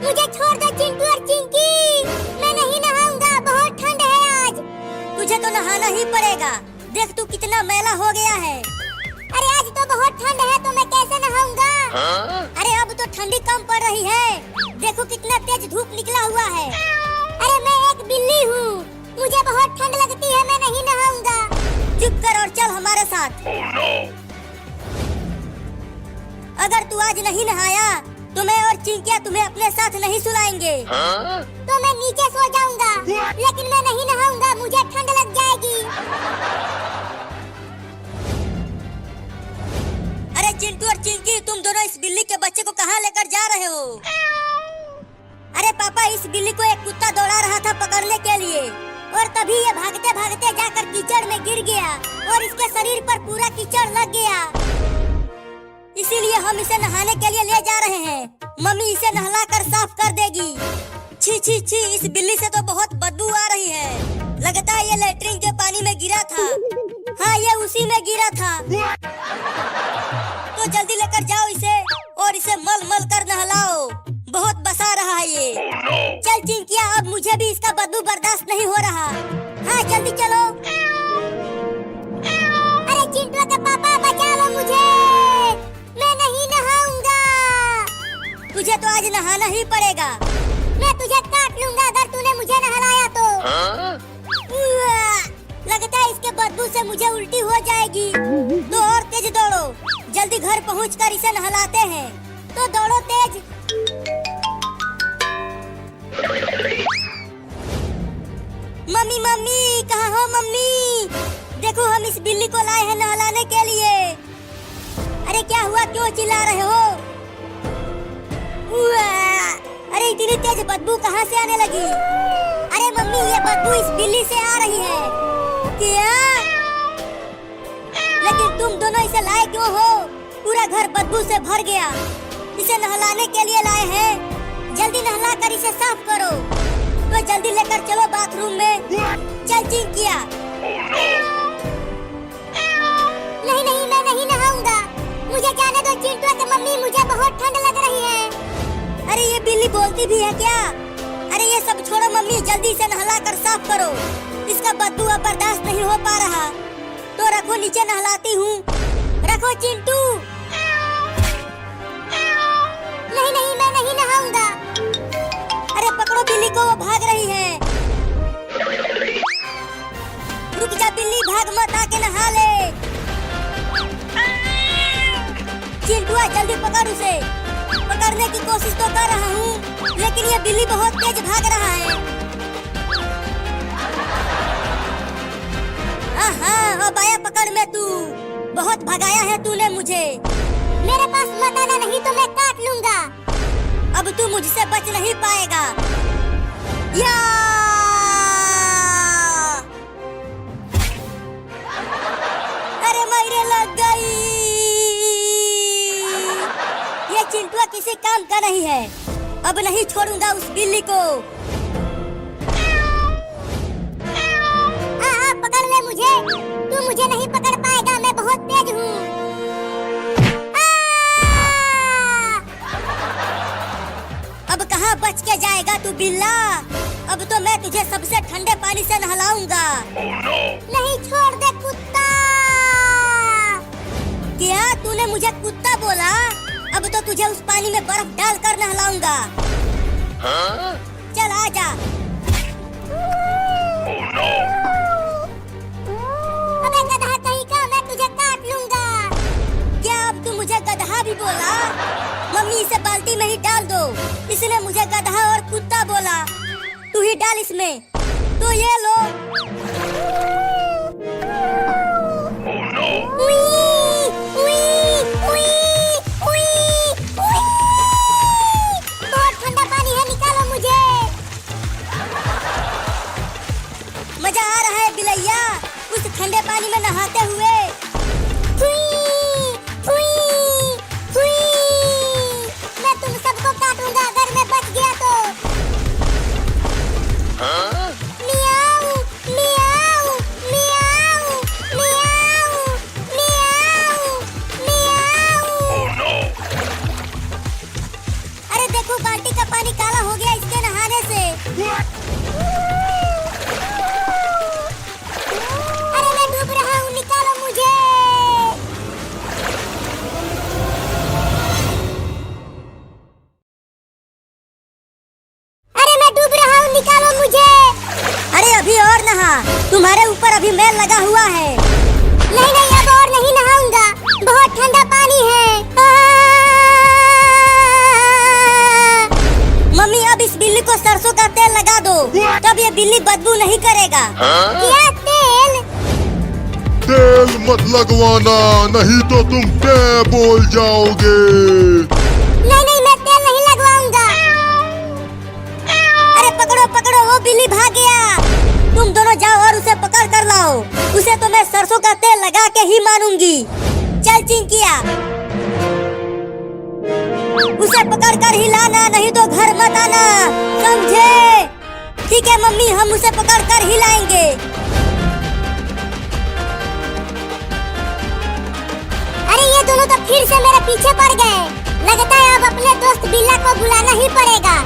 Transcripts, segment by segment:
मुझे छोड़ दो चिंटू और चिंकी, मैं नहीं नहाऊंगा, बहुत ठंड है आज। तुझे तो नहाना ही पड़ेगा, देख तू कितना मैला हो गया है। अरे आज तो बहुत ठंड है तो मैं कैसे नहाऊंगा? अरे अब तो ठंडी कम पड़ रही है, देखो कितना तेज धूप निकला हुआ है। अरे मैं एक बिल्ली हूँ, मुझे बहुत ठंड लगती है, मैं नहीं नहाऊंगा। चुप कर और चल हमारे साथ। अगर तू आज नहीं नहाया तो मैं और चिंकिया तुम्हें अपने साथ नहीं सुलाएंगे। तो मैं नीचे सो जाऊंगा, लेकिन मैं नहीं नहाऊंगा, मुझे ठंड लग जाएगी। अरे चिंटू और चिंकी, तुम दोनों इस बिल्ली के बच्चे को कहाँ लेकर जा रहे हो? अरे पापा, इस बिल्ली को एक कुत्ता दौड़ा रहा था पकड़ने के लिए, और तभी ये भागते भागते जाकर कीचड़ में गिर गया और इसके शरीर पर पूरा कीचड़ लग गया। इसीलिए हम इसे नहाने के लिए ले जा रहे हैं। मम्मी इसे नहलाकर साफ कर देगी। छी छी छी, इस बिल्ली से तो बहुत बदबू आ रही है, लगता है ये लेटरिन के पानी में गिरा था। हाँ, ये उसी में गिरा था। तो जल्दी लेकर जाओ इसे और इसे मल मल कर नहलाओ, बहुत बसा रहा है ये। चल चिंकिया, अब मुझे भी इसका बदबू बर्दाश्त नहीं हो रहा। हाँ जल्दी चलो। अरे चिंटू के पापा, बचा लो मुझे, मैं नहीं नहाऊंगा। तुझे तो आज नहाना ही पड़ेगा। मैं तुझे काट लूंगा अगर तूने मुझे नहलाया तो। लगता है इसके बदबू से मुझे उल्टी हो जाएगी। तो और तेज दौड़ो, जल्दी घर पहुंचकर इसे नहलाते हैं। तो दौड़ो तेज। मम्मी मम्मी, कहाँ हो मम्मी? देखो हम इस बिल्ली को लाए हैं नहलाने के लिए। अरे क्या हुआ, क्यों चिल्ला रहे हो? अरे इतनी तेज बदबू कहाँ से आने लगी? अरे मम्मी, ये बदबू इस बिल्ली से आ रही है। क्या? लेकिन तुम दोनों इसे लाए क्यों हो? पूरा घर बदबू से भर गया। इसे नहलाने के लिए लाए हैं, जल्दी नहला कर इसे साफ करो। तो जल्दी लेकर चलो बाथरूम में। चल चिंकिया। नहीं नहीं, मैं नहीं नहाऊंगा, मुझे जाने दो चिंटू के मम्मी, मुझे बहुत ठंड लग रही है। अरे ये बिल्ली बोलती भी है क्या? अरे ये सब छोड़ो मम्मी, जल्दी से नहला कर साफ करो, इसका बदबू अब बर्दाश्त नहीं हो पा रहा। तो रखो, नीचे नहलाती हूँ। रखो चिंटू। नहीं नहीं, मैं नहीं नहाऊंगा। अरे पकड़ो बिल्ली को, वो भाग रही है। रुक जा बिल्ली, भाग मत, आके नहा ले। चिंटुआ जल्दी पकड़ उसे। पकड़ने की कोशिश तो कर रहा हूँ, लेकिन ये बिल्ली बहुत तेज भाग रहा है। हाँ, अब आया पकड़ में तू। बहुत भगाया है तूने मुझे। मेरे पास मत आना, नहीं तो मैं काट लूंगा। अब तू मुझसे बच नहीं पाएगा। या! अरे मेरे लग गई। ये चिंटुआ किसी काम का नहीं है, अब नहीं छोड़ूंगा उस बिल्ली को। पकड़ ले मुझे, तू मुझे नहीं पकड़ पाएगा, मैं बहुत तेज हूँ। अब कहाँ बच के जाएगा तू बिल्ला? अब तो मैं तुझे सबसे ठंडे पानी से नहलाऊंगा। नहीं, छोड़ दे कुत्ता। क्या तूने मुझे कुत्ता बोला? अब तो तुझे उस पानी में बर्फ डालकर नहलाऊंगा। चल आजा। अबे गधा कहीं का, मैं तुझे काट लूंगा। क्या अब तू मुझे गधा भी बोला? मम्मी इसे बाल्टी में ही डाल दो, इसने मुझे गधा और कुत्ता बोला। तू ही डाल इसमें। तो ये लो। बहुत ठंडा पानी है, निकालो मुझे। मजा आ रहा है बिलैया उस ठंडे पानी में नहाते हुए। मैं तुम सबको काटूंगा अगर मैं बच गया तो। मियाऊ, मियाऊ, मियाऊ, मियाऊ, मियाऊ, मियाऊ। अरे देखो बाल्टी का पानी काला और नहा, तुम्हारे ऊपर अभी मैल लगा हुआ है। नहीं नहीं, अब और नहीं नहाऊंगा, बहुत ठंडा पानी है। मम्मी अब इस बिल्ली को सरसों का तेल लगा दो, तब ये बिल्ली बदबू नहीं करेगा। क्या तेल? तेल मत लगवाना, नहीं तो तुम क्या बोल जाओगे। नहीं नहीं, मैं तेल नहीं लगवाऊंगा। अरे पकड़ो पकड़ो, वो बिल्ली भाग गया। तुम दोनों जाओ और उसे पकड़ कर लाओ, उसे तो मैं सरसों का तेल लगा के ही मानूंगी। चल चिंकिया, उसे पकड़ कर ही लाना, नहीं तो घर मत आना, समझे? ठीक है मम्मी, हम उसे पकड़ कर ही लाएंगे। अरे ये दोनों तो फिर से मेरे पीछे पड़ गए। लगता है अब अपने दोस्त बिल्ला को बुलाना ही पड़ेगा।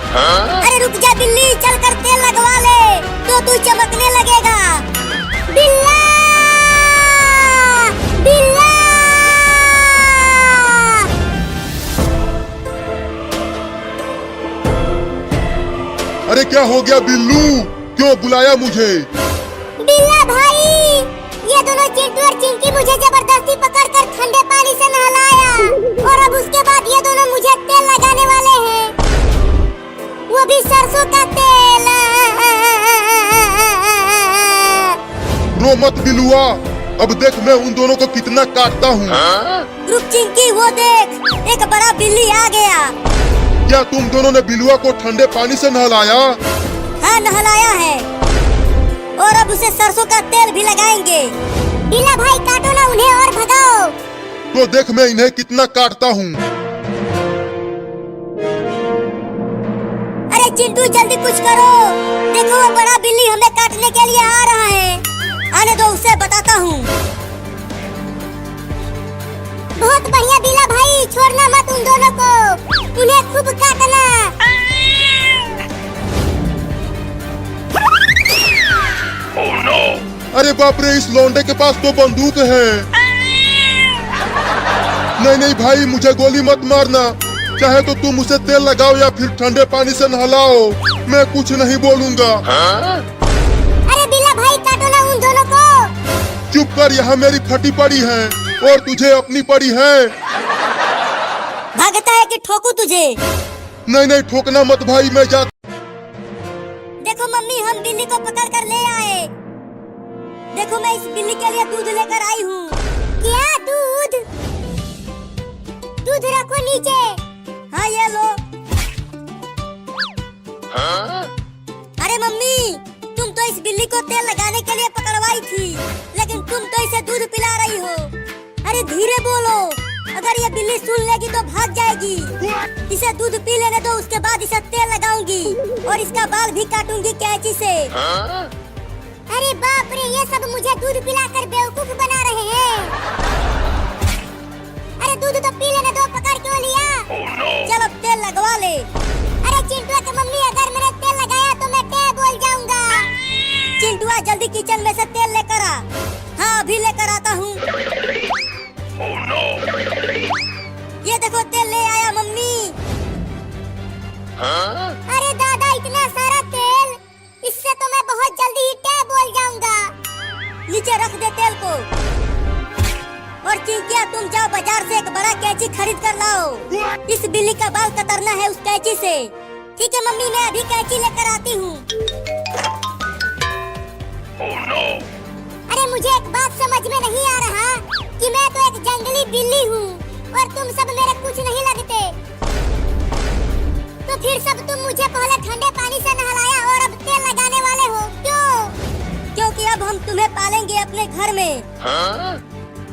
अरे रुक जा बिल्ली, चल कर तेल लगवा ले, तो तू चमकने लगेगा। बिल्ला, बिल्ला। अरे क्या हो गया बिल्लू, क्यों बुलाया मुझे? बिल्ला भाई, ये दोनों चिंटू और चिंकी मुझे जबरदस्ती पकड़कर ठंडे पानी से नहलाया, और अब उसके बाद ये दोनों मुझे तेल लगाने वाले हैं, वो भी सरसों का तेल। रो मत बिलुआ, अब देख मैं उन दोनों को कितना काटता हूँ। रुक चिंकी, वो देख, एक बड़ा बिल्ली आ गया। क्या तुम दोनों ने बिलुआ को ठंडे पानी से नहलाया? हाँ नहलाया है, और अब उसे सरसों का तेल भी लगाएंगे। बिल्ला भाई काटो ना उन्हें और भगाओ। तो देख मैं इन्हें कितना काटता हूँ। अरे चिंटू जल्दी कुछ करो, देखो वो बड़ा बिल्ली हमें काटने के लिए आ रहा है। आने दो, उसे बताता हूँ। बहुत बढ़िया बिल्ला भाई, छोड़ना मत उन दोनों को, उन्हें खूब काटना। अरे बाप रे, इस लौंडे के पास तो बंदूक है। नहीं नहीं भाई, मुझे गोली मत मारना, चाहे तो तुम उसे तेल लगाओ या फिर ठंडे पानी से नहलाओ, मैं कुछ नहीं बोलूँगा। अरे बिल्ला भाई काटो ना उन दोनों को। चुप कर, यहाँ मेरी फटी पड़ी है और तुझे अपनी पड़ी है। भागता है कि ठोकू तुझे? नहीं नहीं, ठोकना मत भाई, मैं जा। देखो मम्मी, हम बिल्ली को पकड़ कर ले आए। देखो मैं इस बिल्ली के लिए दूध लेकर आई हूँ। क्या दूध? दूध रखो नीचे। हाँ ये लो। अरे मम्मी, तुम तो इस बिल्ली को तेल लगाने के लिए पकड़वाई थी, लेकिन तुम तो इसे दूध पिला रही हो। अरे धीरे बोलो, अगर ये बिल्ली सुन लेगी तो भाग जाएगी। इसे दूध पी लेने दो, उसके बाद इसे तेल लगाऊंगी और इसका बाल भी काटूंगी कैंची से। अरे बाप रे, ये सब मुझे दूध पिलाकर बेवकूफ बना रहे हैं। अरे दूध तो पी लेने दो, पकड़ क्यों लिया? चल अब तेल लगवा ले। अरे चिंटुआ की मम्मी, अगर मैंने तेल लगाया तो मैं टे बोल जाऊंगा। चिंटुआ जल्दी किचन में से तेल लेकर आ। हाँ अभी लेकर आता हूँ। ये देखो तेल ले आया मम्मी। अरे दादा, इतना सारा तेल, इससे तो मैं बहुत जल्दी ही टे बोल जाऊंगा। नीचे रख दे तेल को। और चिंकिया, तुम जाओ बाजार से एक बड़ा कैंची खरीद कर लाओ। इस बिल्ली का बाल कतरना है उस कैंची से। ठीक है मम्मी, मैं अभी कैंची लेकर आती हूँ। अरे मुझे एक बात समझ में नहीं आ रहा कि मैं तो एक जंगली बिल्ली हूँ और तुम सब मेरे कुछ नहीं लगते। तो फिर सब तुम मुझे पहले ठंडे पानी से नहलाया और अब तेल लगाने वाले हो, क्यों? क्योंकि अब हम तुम्हें पालेंगे अपने घर में,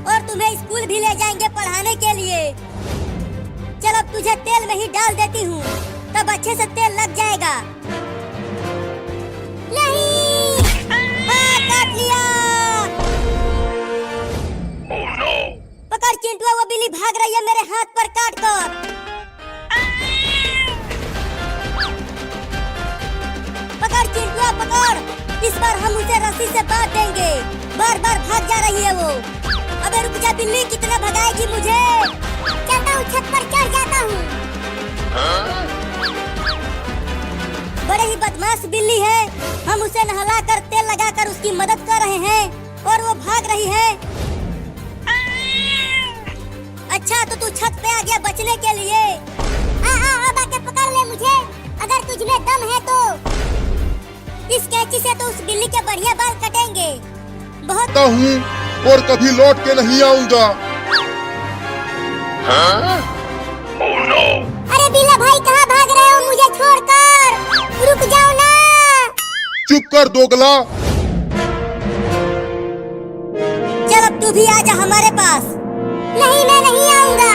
और तुम्हें स्कूल भी ले जाएंगे पढ़ाने के लिए। चल अब तुझे तेल में ही डाल देती हूँ, तब अच्छे से तेल लग जाएगा। नहीं, हाँ काट लिया। पकड़ चिंटुआ, वो बिल्ली भाग रही है मेरे हाथ पर काट कर। पकड़ चिंटुआ पकड़, इस बार हम उसे रस्सी से बांध देंगे। बार बार भाग जा रही है वो। अबे रुक जा बिल्ली, कितना भगाएगी मुझे? चलता हूँ, छत पर चढ़ जाता हूँ। बड़े ही बदमाश बिल्ली है, हम उसे नहलाकर तेल लगाकर उसकी मदद कर रहे हैं और वो भाग रही है। अच्छा तो तू छत पे आ गया बचने के लिए। अब आके पकड़ ले मुझे, अगर तुझ में दम है तो। इस कैंची से तो उस बिल्ली के बढ़िया बाल कटेंगे। बहुत हूँ और कभी लौट के नहीं आऊंगा। अरे बिल्ला भाई कहाँ भाग रहे हो मुझे छोड़कर? रुक जाओ ना। चुप कर दोगला। चल अब तू भी आजा हमारे पास। नहीं मैं नहीं आऊंगा।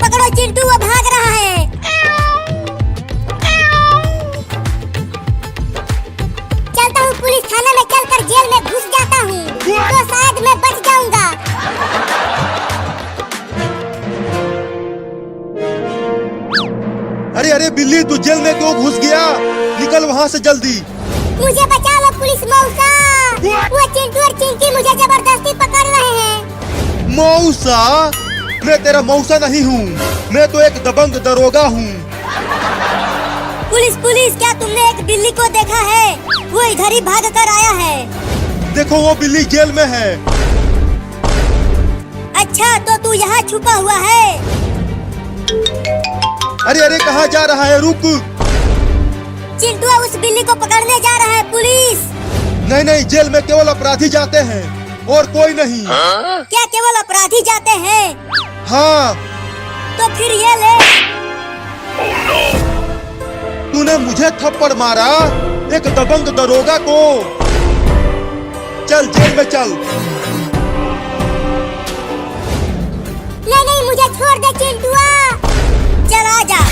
पकड़ो चिंटू, वो भाग रहा है। चलता हूँ पुलिस थाना में, चलकर जेल में घुस जाता हूँ तो शायद मैं बच जाऊंगा। अरे अरे बिल्ली, तू जेल में क्यों घुस गया? निकल वहाँ से जल्दी। मुझे बचा लो पुलिस मौसा। वो चिंटू और चिंकी मुझे जबरदस्ती पकड़ रहे हैं। मौसा? मैं तेरा मौसा नहीं हूँ, मैं तो एक दबंग दरोगा हूँ। पुलिस पुलिस, क्या तुमने एक बिल्ली को देखा है? वो इधर ही भाग कर आया है। देखो वो बिल्ली जेल में है। अच्छा तो तू यहाँ छुपा हुआ है। अरे अरे कहाँ जा रहा है? रुक। चिंटू उस बिल्ली को पकड़ने जा रहा है पुलिस। नहीं नहीं, जेल में केवल अपराधी जाते हैं और कोई नहीं। क्या केवल अपराधी जाते हैं? हाँ। तो फिर ये ले। तूने मुझे थप्पड़ मारा, एक दबंग दरोगा को। चल जेल में चल। नहीं मुझे छोड़ दे चिंटुआ। चल आजा।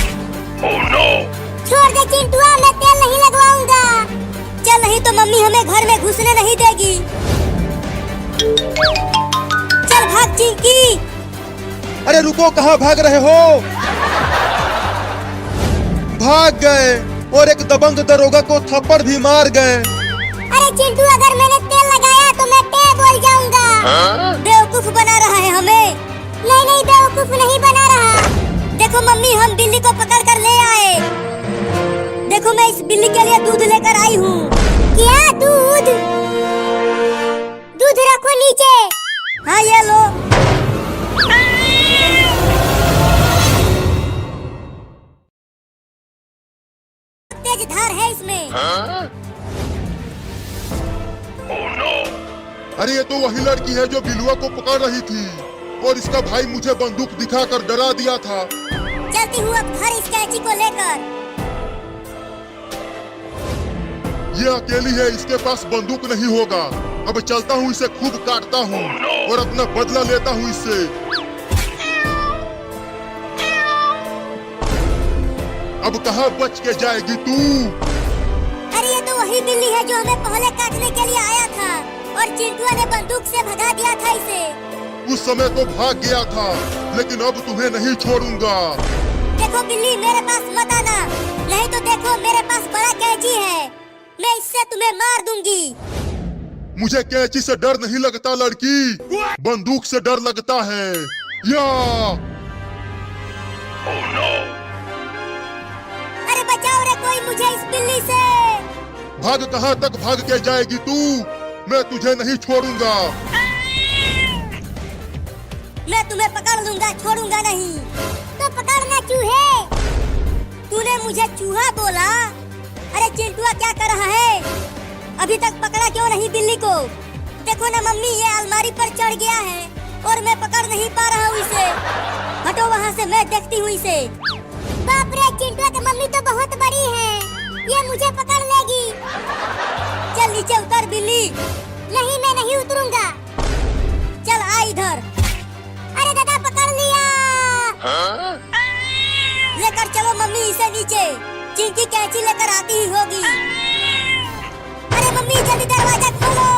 छोड़ दे चिंटुआ, मैं तेल नहीं लगवाऊंगा। चल नहीं तो मम्मी हमें घर में घुसने नहीं देगी। चल भाग चिंकी। अरे रुको, कहाँ भाग रहे हो? भाग गए और एक दबंग दरोगा को थप्पड़ भी मार गए। अरे चिंटू, अगर मैंने तेल लगाया तो मैं टे बोल जाऊंगा। बेवकूफ बना रहा है हमें। नहीं बेवकूफ नहीं बना रहा। देखो मम्मी, हम बिल्ली को पकड़ कर ले आए। देखो मैं इस बिल्ली के लिए दूध लेकर आई हूँ। क्या दूध? दूध रखो नीचे। हाँ ये लो। तेज धार है इसमें। अरे ये तो वही लड़की है जो बिलुआ को पकड़ रही थी और इसका भाई मुझे बंदूक दिखाकर डरा दिया था। चलती हूँ अब घर इस कैंची को लेकर। ये अकेली है, इसके पास बंदूक नहीं होगा। अब चलता हूँ, इसे खूब काटता हूँ और अपना बदला लेता हूँ इससे। अब कहाँ बच के जाएगी तू? अरे ये तो वही बिल्ली है जो हमें पहले काटने के लिए आया था और चिंटुआ ने बंदूक से भगा दिया था इसे। उस समय तो भाग गया था, लेकिन अब तुम्हें नहीं छोड़ूंगा। देखो बिल्ली, मेरे पास मत आना, नहीं तो देखो मेरे पास बड़ा कैंची है, मैं इससे तुम्हें मार दूंगी। मुझे कैंची से डर नहीं लगता लड़की, बंदूक से डर लगता है। या अरे बचाओ रे कोई मुझे इस बिल्ली से। भाग, कहाँ तक भाग के जाएगी तू? मैं तुझे नहीं छोड़ूंगा। मैं तुम्हें पकड़ लूंगा, छोड़ूंगा नहीं। तो पकड़ना चूहे। तूने मुझे चूहा बोला? अरे चिंटुआ क्या कर रहा है? अभी तक पकड़ा क्यों नहीं बिल्ली को? देखो ना मम्मी, ये अलमारी पर चढ़ गया है और मैं पकड़ नहीं पा रहा हूँ इसे। हटो वहाँ से, मैं देखती हूँ इसे। बाप रे, चिंटुआ की मम्मी तो बहुत बड़ी है, ये मुझे पकड़ लेगी। चल नीचे उतर बिल्ली। नहीं मैं नहीं उतरूंगा। चल आ इधर। अरे दादा पकड़ लिया। लेकर चलो मम्मी इसे नीचे, चिंकी कैंची लेकर आती ही होगी। अरे मम्मी जल्दी दरवाजा खोलो,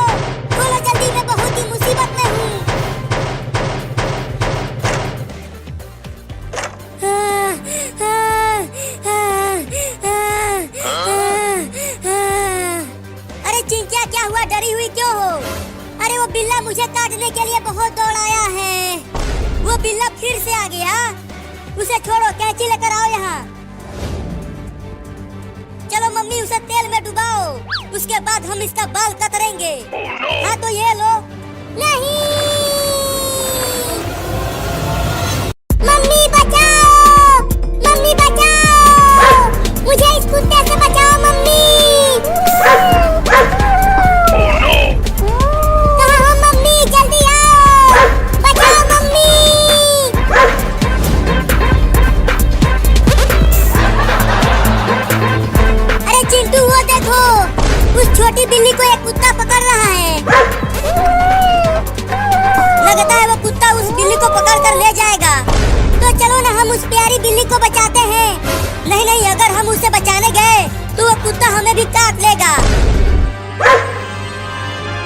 खोलो जल्दी, मैं बहुत ही मुसीबत में हूँ। अरे चिंकिया क्या हुआ, डरी हुई क्यों हो? अरे वो बिल्ला मुझे काटने के लिए बहुत दौड़ाया है। वो बिल्ला फिर से आ गया। उसे छोड़ो, कैंची लेकर आओ यहाँ। उसे तेल में डुबाओ, उसके बाद हम इसका बाल कतरेंगे। हाँ तो ये लो। नहीं, मम्मी बचाओ, मम्मी बचाओ, मुझे इस कुत्ते से बचाओ मम्मी। कहाँ हो मम्मी, जल्दी आओ, बचाओ मम्मी। अरे चिंटू वो देखो, उस छोटी बिल्ली को एक कुत्ता पकड़ रहा है। लगता है वो कुत्ता उस बिल्ली को पकड़ कर ले जाएगा। तो चलो ना हम उस प्यारी बिल्ली को बचाते हैं। नहीं नहीं, अगर हम उसे बचाने गए तो वो कुत्ता हमें भी काट लेगा।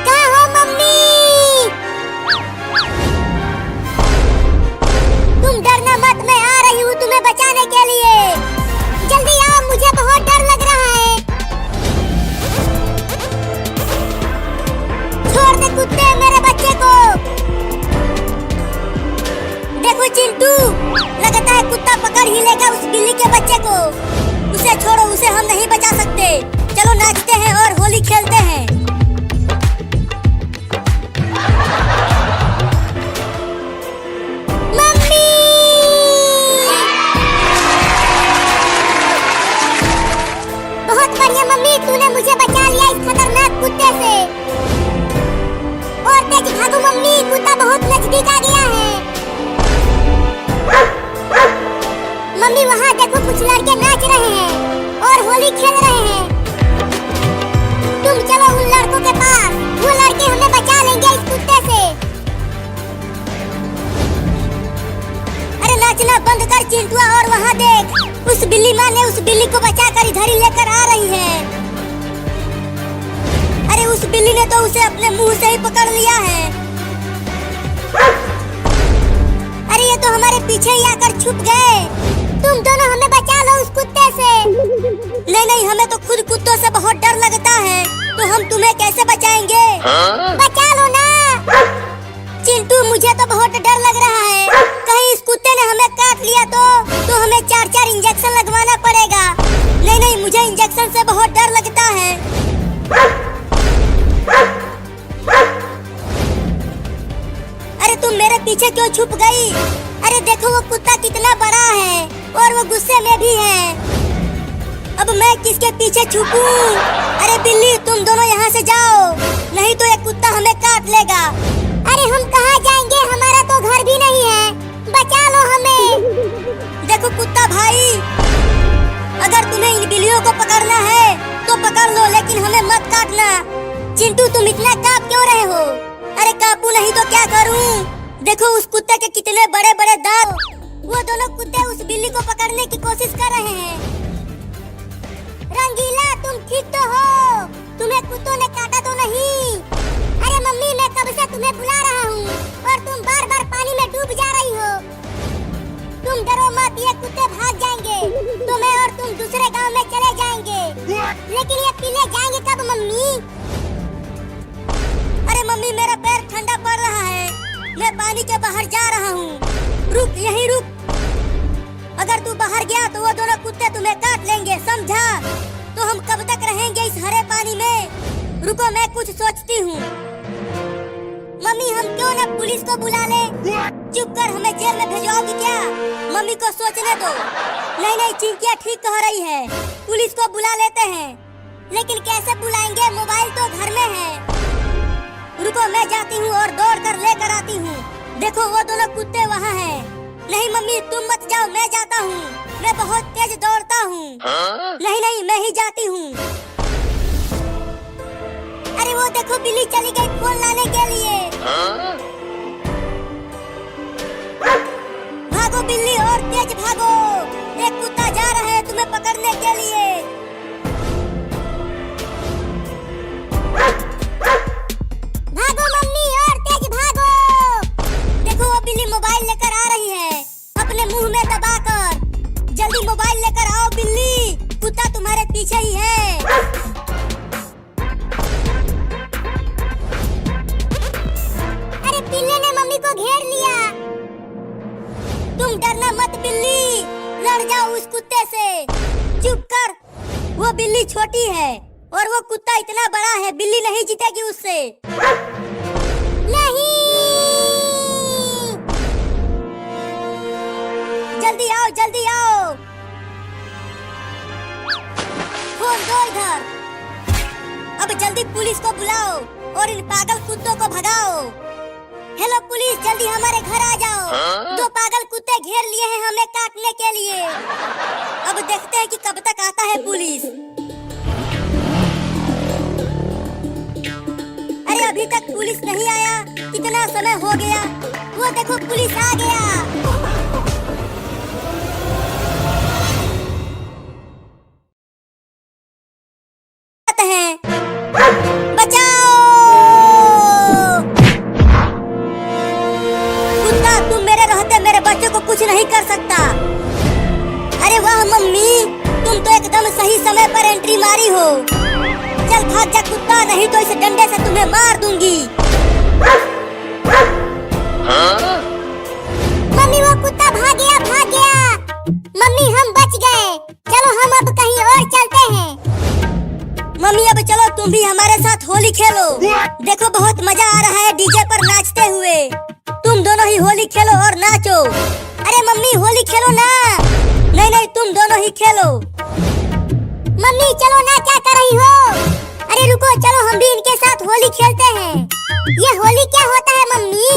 कहाँ हो मम्मी? तुम डरना मत, मैं आ रही हूँ तुम्हें बचाने के लिए। जल्दी आओ, मुझे बहुत डर लग रहा है। छोड़ दे कुत्ते मेरे बच्चे को। देखो चिंटू, लगता है कुत्ता पकड़ ही लेगा उस बिल्ली के बच्चे को। उसे छोड़ो, उसे हम नहीं बचा सकते। चलो नाचते हैं और होली खेलते हैं। मम्मी! बहुत बढ़िया मम्मी, तूने मुझे बचा लिया इस खतरनाक कुत्ते से। और तेज भागो मम्मी, कुत्ता बहुत नजदीक आ गया है। मम्मी वहाँ देखो, कुछ लड़के नाच रहे हैं और होली खेल रहे हैं। तुम चलो उन लड़कों के पास, वो लड़के हमें बचा लेंगे इस कुत्ते से। अरे नाचना बंद कर चिंटुआ, और वहाँ देख, उस बिल्ली माँ ने उस बिल्ली को बचाकर इधर ही लेकर आ रही है। अरे उस बिल्ली ने तो उसे अपने मुंह से ही पकड़ लिया है। अरे ये तो हमारे पीछे ही आकर छुप गए। तुम दोनों हमें बचा लो उस कुत्ते से। नहीं नहीं, हमें तो खुद कुत्तों से बहुत डर लगता है, तो हम तुम्हें कैसे बचाएंगे? बचा लो ना। चिंटू मुझे तो बहुत डर लग रहा है, कहीं इस कुत्ते ने हमें काट लिया तो हमें 4-4 इंजेक्शन लगवाना पड़ेगा। नहीं नहीं, मुझे इंजेक्शन से बहुत डर लगता है। अरे तुम मेरे पीछे क्यों छुप गई? अरे देखो वो कुत्ता कितना बड़ा है और वो गुस्से में भी है। अब मैं किसके पीछे छुपूं? अरे बिल्ली, तुम दोनों यहाँ से जाओ, नहीं तो ये कुत्ता हमें काट लेगा। अरे हम कहाँ जाएंगे, हमारा तो घर भी नहीं है, बचा लो हमें। देखो कुत्ता भाई, अगर तुम्हें इन बिल्लियों को पकड़ना है तो पकड़ लो, लेकिन हमें मत काटना। चिंटू तुम इतना कांप क्यों रहे हो? अरे कांपू नहीं तो क्या करूं? देखो उस कुत्ते के कितने बड़े बड़े दांत। वो दोनों कुत्ते उस बिल्ली को पकड़ने की कोशिश कर रहे हैं। रंगीला, तुम ठीक तो हो? तुम्हें कुत्तों ने काटा तो नहीं? अरे मम्मी, मैं कब से तुम्हें बुला रहा हूँ और तुम बार बार पानी में डूब जा रही हो। तुम डरो मत, ये कुत्ते भाग जाएंगे तो मैं और तुम दूसरे गांव में चले जाएंगे। लेकिन ये पीले जाएंगे कब मम्मी? अरे मम्मी, मेरा पैर ठंडा पड़ रहा है, मैं पानी के बाहर जा रहा हूँ। रुक, यहीं रुक। अगर तू बाहर गया तो वो दोनों कुत्ते तुम्हें काट लेंगे, समझा? तो हम कब तक रहेंगे इस हरे पानी में? रुको, मैं कुछ सोचती हूँ। मम्मी, हम क्यों ना पुलिस को बुला ले? चुप कर, हमें जेल में भेजवाओगी क्या? मम्मी को सोचने दो। नहीं नहीं, चिंकिया ठीक कह रही है, पुलिस को बुला लेते हैं। लेकिन कैसे बुलाएंगे, मोबाइल तो घर में है। रुको, मैं जाती हूँ और दौड़ कर लेकर आती हूँ। देखो वो दोनों कुत्ते वहाँ हैं। नहीं मम्मी, तुम मत जाओ, मैं जाता हूँ, मैं बहुत तेज दौड़ता हूँ। नहीं नहीं, मैं ही जाती हूँ। अरे वो देखो, बिल्ली चली गई फोन लाने के लिए। भागो बिल्ली, और तेज भागो, एक कुत्ता जा रहा है तुम्हें पकड़ने के लिए। भागो मम्मी, और तेज भागो। देखो वो बिल्ली मोबाइल लेकर आ रही है, अपने मुंह में दबाकर। जल्दी मोबाइल लेकर आओ बिल्ली, कुत्ता तुम्हारे पीछे ही है। अरे पिल्ले ने मम्मी को घेर लिया। तुम डरना मत बिल्ली, लड़ जाओ उस कुत्ते से। चुप कर, वो वो बिल्ली छोटी है और वो कुत्ता इतना बड़ा है, बिल्ली नहीं जीतेगी उससे। नहीं। जल्दी आओ, जल्दी आओ। फोन दो इधर। अब जल्दी पुलिस को बुलाओ और इन पागल कुत्तों को भगाओ। हेलो पुलिस, जल्दी हमारे घर आ जाओ। दो पागल कुत्ते घेर लिए हैं हमें काटने के लिए। अब देखते हैं कि कब तक आता है पुलिस। अरे अभी तक पुलिस नहीं आया, कितना समय हो गया। वो देखो पुलिस आ गया। बचाओ! कुत्ता, तुम मेरे रहते मेरे बच्चे को कुछ नहीं कर सकता। अरे वाह मम्मी, तुम तो एकदम सही समय पर एंट्री मारी हो। चल भाग जा कुत्ता, नहीं तो इस डंडे से तुम्हें मार दूंगी। मम्मी वो कुत्ता भाग गया, भाग गया। मम्मी हम बच गए। चलो हम अब कहीं और चलते हैं। मम्मी अब चलो तुम भी हमारे साथ होली खेलो। देखो बहुत मजा आ रहा है डीजे पर नाचते हुए। तुम दोनों ही होली खेलो और नाचो। अरे मम्मी होली खेलो ना। नहीं नहीं, तुम दोनों ही खेलो। मम्मी चलो ना, क्या कर रही हो? अरे रुको, चलो हम भी इनके साथ होली खेलते हैं। ये होली क्या होता है मम्मी?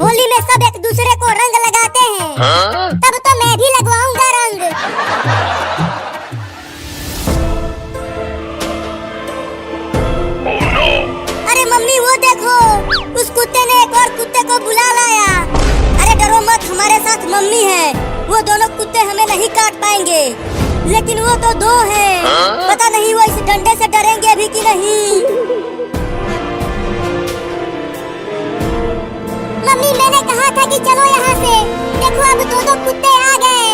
होली में सब एक दूसरे को रंग लगाते हैं। तब तो मैं भी लगवाऊंगा रंग। अरे मम्मी वो देखो, उस कुत्ते ने एक और कुत्ते को बुला लाया। अरे डरो मत, हमारे साथ मम्मी है। वो दोनों कुत्ते हमें नहीं काट पाएंगे, लेकिन वो तो दो हैं। पता नहीं वो इस डंडे से डरेंगे भी कि नहीं। मम्मी मैंने कहा था कि चलो यहाँ से। देखो अब दो कुत्ते आ गए।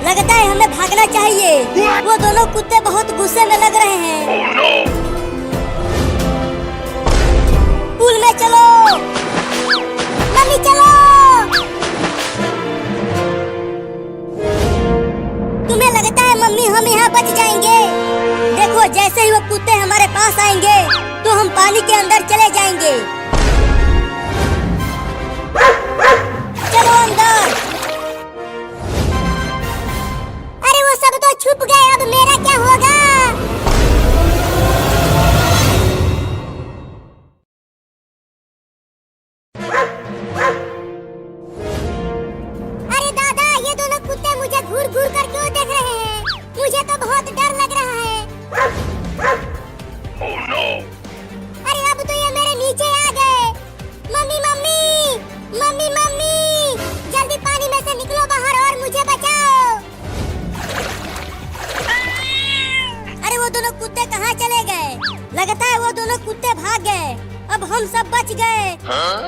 लगता है हमें भागना चाहिए। वो दोनों कुत्ते बहुत गुस्से में लग रहे हैं। पुल में चलो। मम्मी चलो। तुम्हें लगता है मम्मी हम यहाँ बच जाएंगे? देखो जैसे ही वो कुत्ते हमारे पास आएंगे तो हम पानी के अंदर चले जाएंगे। चलो अंदर। अरे वो सब तो छुप गए, अब मेरा क्या होगा? अरे दादा, ये दोनों कुत्ते मुझे घूर घूर कर क्यों देख रहे हैं? मुझे तो बहुत डर लग रहा है। अरे अब तो ये मेरे नीचे आ गए। मम्मी मम्मी मम्मी मम्मी, जल्दी पानी में से निकलो बाहर और मुझे बचाओ। अरे वो दोनों कुत्ते कहाँ चले गए? लगता है वो दोनों कुत्ते भाग गए। अब हम सब बच गए।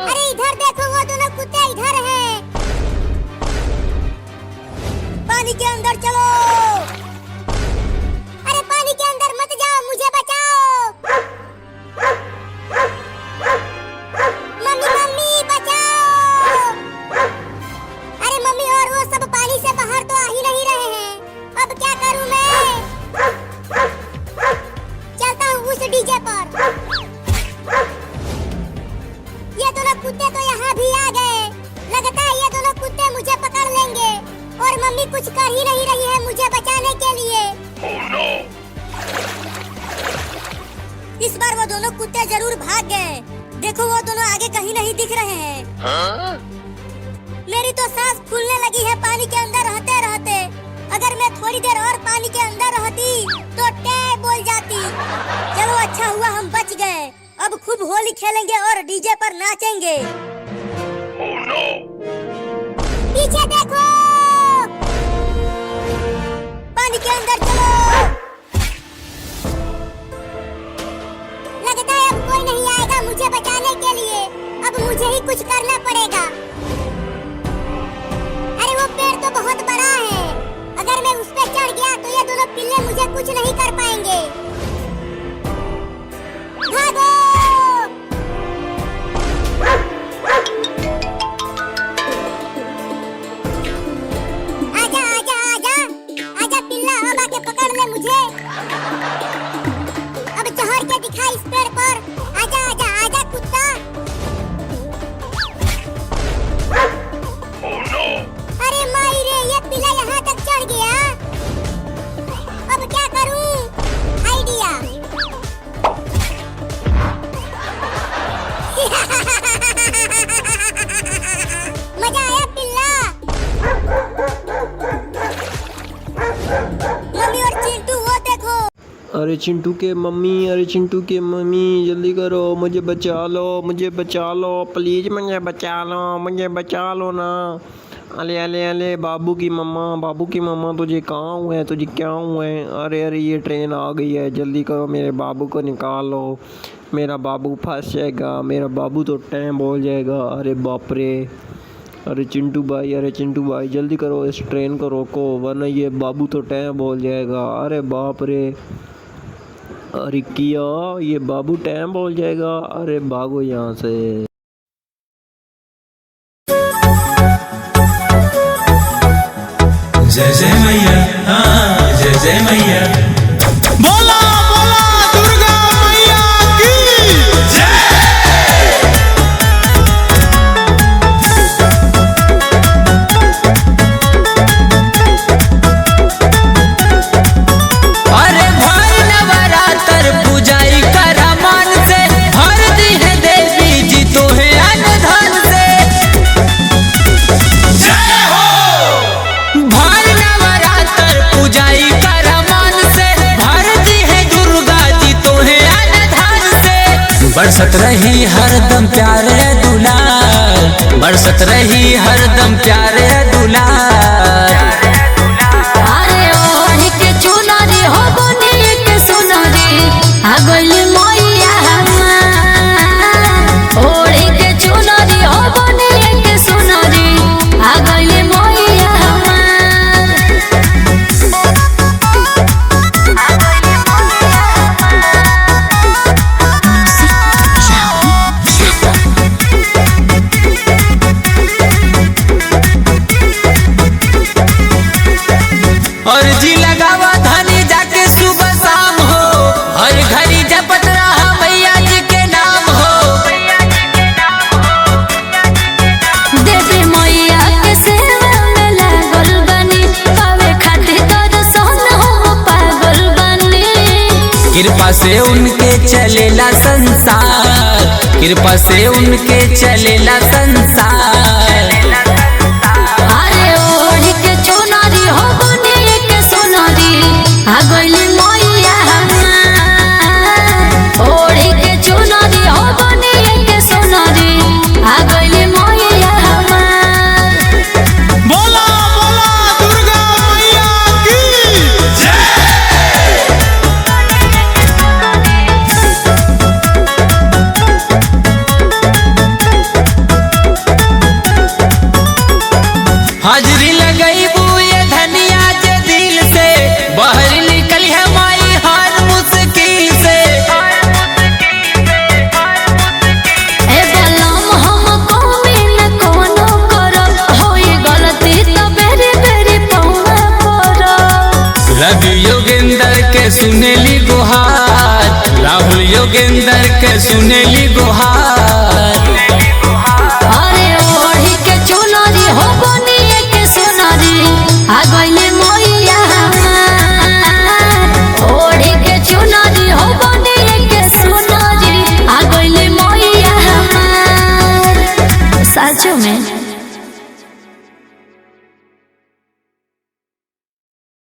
अरे इधर देखो, वो दोनों कुत्ते इधर हैं। पानी के अंदर चलो। अरे पानी के अंदर मत जाओ, मुझे बचाओ। मम्मी मम्मी बचाओ। अरे मम्मी और वो सब पानी से बाहर तो आ ही नहीं रहे हैं। अब क्या करूं मैं? चलता हूँ उस डीजे पर। ये दोनों कुत्ते तो यहाँ भी आ गए। लगता है ये दोनों कुत्ते मुझे पकड़ लेंगे और मम्मी कुछ कर ही नहीं रही है मुझे बचाने के लिए। इस बार वो दोनों कुत्ते जरूर भाग गए। देखो वो दोनों आगे कहीं नहीं दिख रहे हैं। मेरी तो सांस फूलने लगी है पानी के अंदर रहते रहते। अगर मैं थोड़ी देर और पानी के अंदर रहती तो टे बोल जाती। चलो अच्छा हुआ हम बच गए। अब खूब होली खेलेंगे और डीजे पर नाचेंगे। पीछे देखो। पानी के अंदर चलो। लगता है अब कोई नहीं आएगा मुझे बचाने के लिए। अब मुझे ही कुछ करना पड़ेगा। अरे वो पेड़ तो बहुत बड़ा है। अगर मैं उस पे चढ़ गया तो ये दोनों पिल्ले मुझे कुछ नहीं कर पाएंगे। भागो। अरे चिंटू के मम्मी, अरे चिंटू के मम्मी, जल्दी करो, मुझे बचा लो, मुझे बचा लो, प्लीज़ मुझे बचा लो, मुझे बचा लो ना। अले अले अले बाबू की मम्मा तुझे कहाँ हुआ है, तुझे क्या हुआ है? अरे अरे ये ट्रेन आ गई है, जल्दी करो, मेरे बाबू को निकालो, मेरा बाबू फंस जाएगा, मेरा बाबू तो टाइम बोल जाएगा। अरे बाप रे, अरे चिंटू भाई जल्दी करो, इस ट्रेन को रोको वरना ये बाबू तो टाइम बोल जाएगा। अरे बाप रे, अरे किया, ये बाबू टाइम बोल जाएगा। अरे भागो यहाँ से। जय जय मैया, हाँ जय जय मैया। बोला बोला दुर्गा मैया की जय। अरे भर नवरात्र पूजाई कर मन से, भर दी है देवी जी तो है अनधन से। जय हो। भर नवरात्र पूजाई कर मन से, भर दी है दुर्गा जी तो है अनधन से। बरसत रही हरदम प्यारे दुलार, बरसत रही हरदम प्यारे दुलार। अरे ओढ़ के चुनरी हो बनी के सुनरी आ गइल मैया हमार। ओढ़ के चुनरी हो बनी के सुनरी आ गइल मैया हमार। और जी लगावा धनी जाके सुबह शाम हो, हर घड़ी जपत रहा मैया जी के नाम हो। देवी मैया के सेवा में लागल बनी, पावे खातिर दर्शन हम पागल बनी। कृपा से उनके चलेला संसार, कृपा से उनके चलेला संसार। अरे ओढ़ के चुनरी हो बनी के सुनरी आ गइल मैया हमार। ओढ़ के चुनरी हो बनी के सुनरी आ गइल मैया हमार। बोला बोला दुर्गा मैया की जय। हाजरी लगई बुए धनिया जे दिल से, बाहर निकल है माई हर मुश्किल से। ए बलम हम कमी न कोनो करब, होई गलती त बेरी बेरी पौना पड़ब। रवि योगेंद्र के सुनेली गुहार, राहुल योगेंद्र के सुनेली गुहार। अरे ओढ़ के चुनरी हो बनी के सुनरी आ गइल मैया हमार। ओढ़ के चुनरी हो बनी के सुनरी आ गइल मैया हमार। सच में